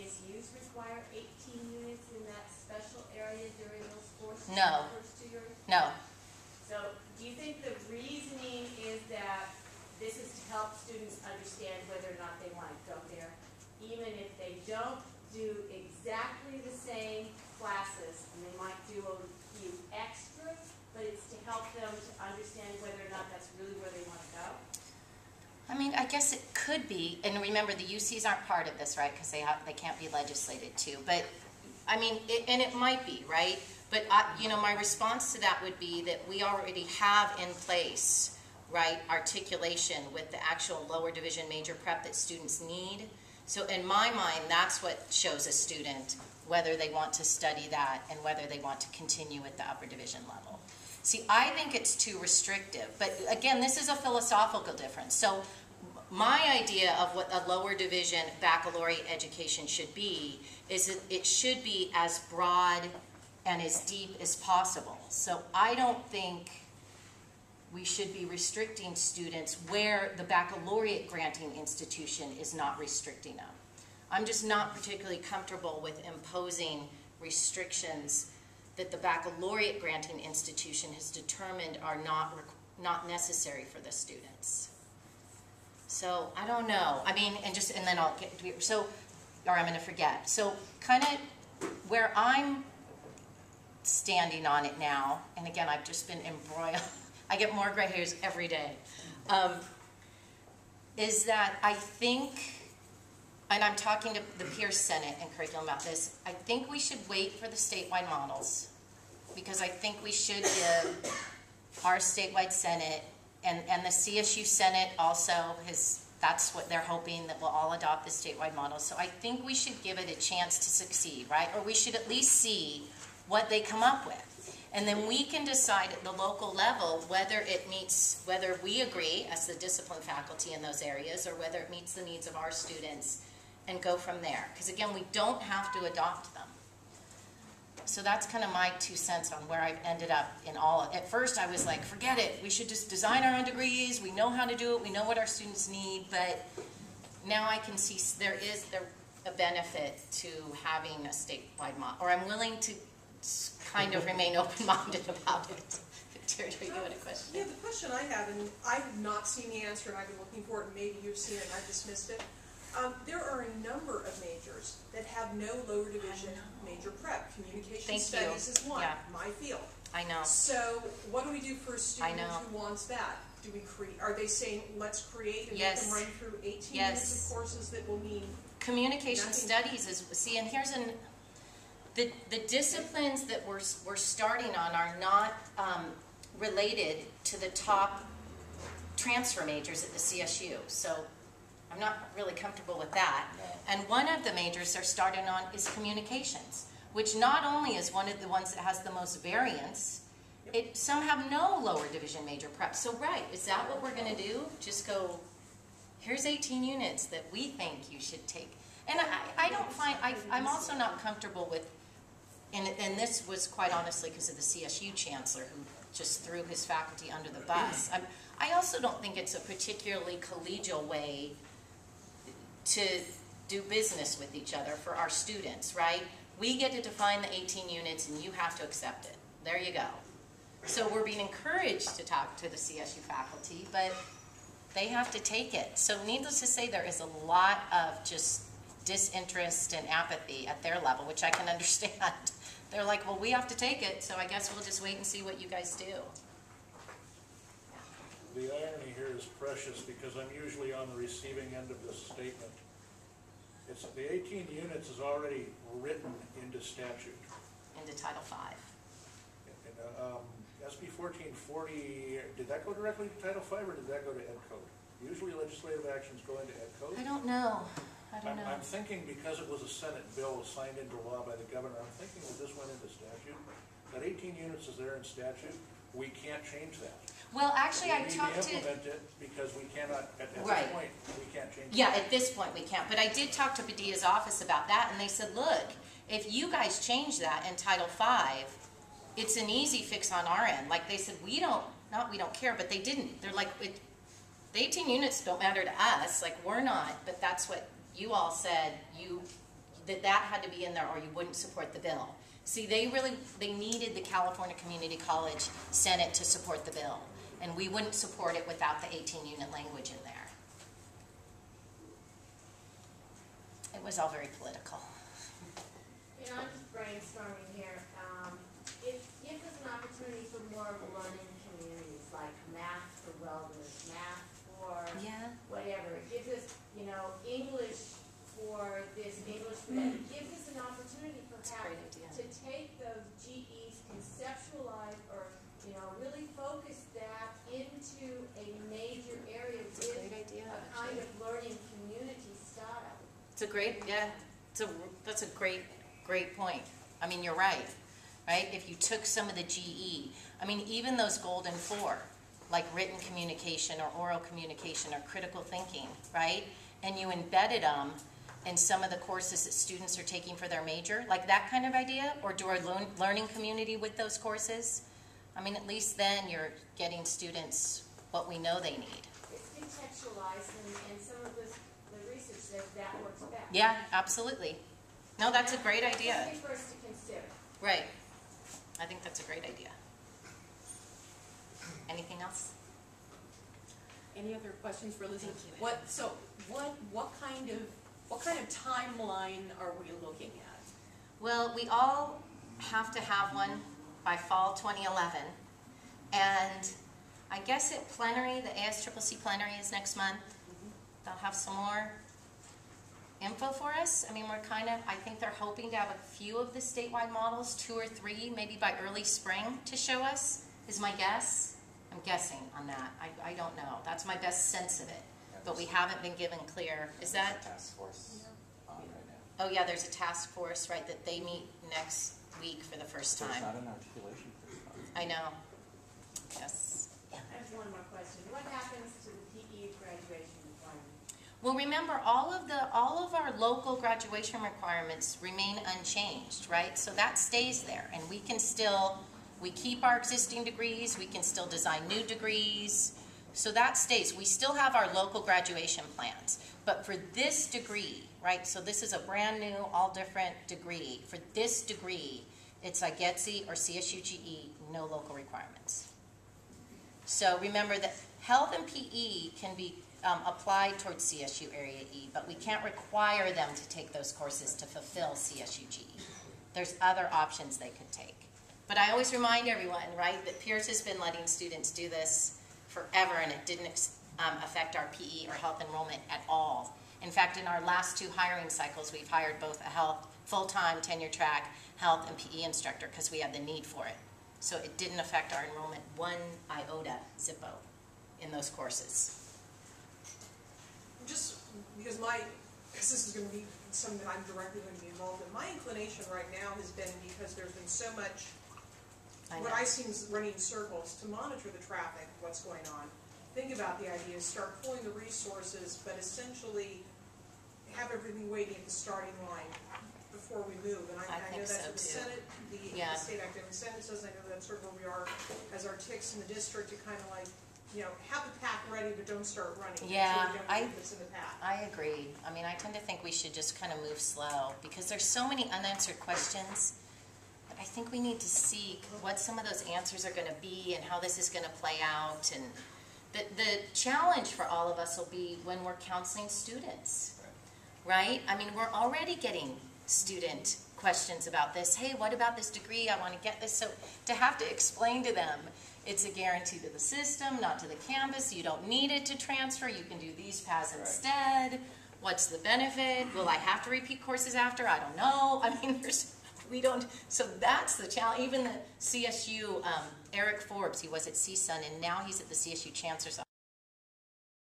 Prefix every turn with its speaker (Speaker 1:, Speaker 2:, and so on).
Speaker 1: CSUs require 18 units in that special area during those courses?
Speaker 2: No.
Speaker 1: The first 2 years?
Speaker 2: No.
Speaker 1: So do you think the reasoning is that this is to help students understand whether or not they want to go there, even if they don't do exactly the same classes, and they might do a few extras, but it's to help them to understand whether or not that's really where they want to go?
Speaker 2: I mean, I guess it could be, and remember the UCs aren't part of this, right? Because they can't be legislated to. But I mean, and it might be, right? But you know, my response to that would be that we already have in place, right, articulation with the actual lower division major prep that students need. So in my mind, that's what shows a student whether they want to study that and whether they want to continue at the upper division level. See, I think it's too restrictive, but again, this is a philosophical difference. So my idea of what a lower division baccalaureate education should be is that it should be as broad and as deep as possible. So I don't think we should be restricting students where the baccalaureate granting institution is not restricting them. I'm just not particularly comfortable with imposing restrictions that the baccalaureate granting institution has determined are not necessary for the students. So I don't know. I mean, and then I'll get to, so, or I'm going to forget. So kind of where I'm standing on it now, and again, I've just been embroiled. I get more gray hairs every day. Is that I think, and I'm talking to the Pierce Senate and curriculum about this, I think we should wait for the statewide models, because I think we should give our statewide Senate, and the CSU Senate also that's what they're hoping, that we'll all adopt the statewide model. So I think we should give it a chance to succeed, right? Or we should at least see what they come up with. And then we can decide at the local level whether it meets, whether we agree as the discipline faculty in those areas, or whether it meets the needs of our students, and go from there. Because again, we don't have to adopt them. So that's kind of my 2 cents on where I've ended up in all of it. At first I was like, forget it, we should just design our own degrees, we know how to do it, we know what our students need, but now I can see there is a benefit to having a statewide model, or I'm willing to kind of remain open-minded about it. Terry, you had a question?
Speaker 3: Yeah, the question I have, and I have not seen the answer, and I've been looking for it, and maybe you've seen it and I dismissed it. There are a number of majors that have no lower division major prep. Communication studies is one, my field.
Speaker 2: I know.
Speaker 3: So what do we do for a student who wants that? Do we create? Are they saying let's create and make them run through 18 minutes of courses that will mean
Speaker 2: communication studies is and here's the disciplines that we're starting on are not related to the top transfer majors at the CSU. So I'm not really comfortable with that. And one of the majors they're starting on is communications, which not only is one of the ones that has the most variance, some have no lower division major prep. So is that what we're going to do? Just go, here's 18 units that we think you should take. And I don't find, I'm also not comfortable with, and this was quite honestly because of the CSU chancellor who just threw his faculty under the bus. I also don't think it's a particularly collegial way to do business with each other for our students, right? We get to define the 18 units and you have to accept it. There you go. So we're being encouraged to talk to the CSU faculty, but they have to take it. So needless to say, there is a lot of just disinterest and apathy at their level, which I can understand. They're like, well, we have to take it, so I guess we'll just wait and see what you guys do.
Speaker 4: The irony here is precious because I'm usually on the receiving end of this statement. It's the 18 units is already written into statute.
Speaker 2: Into Title V.
Speaker 4: SB 1440, did that go directly to Title V or did that go to Ed Code? Usually legislative actions go into Ed Code.
Speaker 2: I don't know.
Speaker 4: I'm thinking because it was a Senate bill signed into law by the governor, I'm thinking that this went into statute. That 18 units is there in statute. We can't change that.
Speaker 2: Well, actually, I talked to...
Speaker 4: We need to implement it because we cannot, at this point, we can't change it.
Speaker 2: Yeah, at this point we can't. But I did talk to Padilla's office about that, and they said, look, if you guys change that in Title V, it's an easy fix on our end. Like they said, we don't care, but they didn't. They're like, the 18 units don't matter to us. Like, we're not, but that's what you all said that had to be in there or you wouldn't support the bill. See, they needed the California Community College Senate to support the bill, and we wouldn't support it without the 18-unit language in there. It was all very political.
Speaker 1: You know, I'm just brainstorming here. It gives us an opportunity for more learning communities, like math for wellness, math for whatever. It gives us, you know, English for this, English for that. It gives us an opportunity perhaps to take those GEs, conceptualize, or, you know, really focus that into a major area with a kind of learning community style.
Speaker 2: It's a great, that's a great point. I mean, you're right? If you took some of the GE, I mean, even those golden 4, like written communication or oral communication or critical thinking, right? And you embedded them in some of the courses that students are taking for their major, like that kind of idea, or do a learning community with those courses. I mean, at least then you're getting students what we know they need.
Speaker 1: It's contextualized, and some of the research says that works best.
Speaker 2: Yeah, absolutely. No, that's a great idea.
Speaker 1: Something for us to consider.
Speaker 2: Right. I think that's a great idea. Anything else?
Speaker 5: Any other questions for Lizzie?
Speaker 2: Thank you.
Speaker 5: What kind of timeline are we looking at?
Speaker 2: Well, we all have to have one by fall 2011. And I guess at plenary, the ASCCC plenary is next month. They'll have some more info for us. I mean, I think they're hoping to have a few of the statewide models, 2 or 3, maybe by early spring to show us, is my guess. I'm guessing on that. I don't know. That's my best sense of it. But we haven't been given clear. Is that?
Speaker 6: Task force on right now.
Speaker 2: Oh yeah, there's a task force, right, that they meet next week for the first time.
Speaker 6: There's not an articulation for this month.
Speaker 2: I know. Yes.
Speaker 1: I have one more question. What happens to the PE graduation requirement?
Speaker 2: Well, remember, all of our local graduation requirements remain unchanged, right? So that stays there, and we keep our existing degrees, we can still design new degrees, so that stays. We still have our local graduation plans, but for this degree, right, so this is a brand new, all different degree. For this degree, it's IGETC or CSUGE, no local requirements. So remember that health and PE can be applied towards CSU Area E, but we can't require them to take those courses to fulfill CSUGE. There's other options they could take. But I always remind everyone, right, that Pierce has been letting students do this forever, and it didn't affect our PE or health enrollment at all. In fact, in our last 2 hiring cycles, we've hired both a full-time tenure track health and PE instructor because we had the need for it. So it didn't affect our enrollment 1 iota, zippo, in those courses.
Speaker 3: Just because this is going to be something that I'm directly going to be involved in, my inclination right now has been, because there's been so much, what I see is running in circles, to monitor the traffic, what's going on. Think about the idea, start pulling the resources, but essentially have everything waiting at the starting line before we move. And I know that's what the Senate, the State Academic Senate says. I know that's sort of where we are as our ticks in the district, to kind of like, you know, have the pack ready, but don't start running.
Speaker 2: Yeah,
Speaker 3: that's in the pack.
Speaker 2: I agree. I mean, I tend to think we should just kind of move slow, because there's so many unanswered questions. But I think we need to see what some of those answers are going to be and how this is going to play out. And the challenge for all of us will be when we're counseling students, right? I mean, we're already getting student questions about this. Hey, what about this degree? I want to get this. So to have to explain to them, it's a guarantee to the system, not to the campus. You don't need it to transfer. You can do these paths instead. What's the benefit? Will I have to repeat courses after? I don't know. I mean, so that's the challenge. Even the CSU, Eric Forbes, he was at CSUN, and now he's at the CSU Chancellor's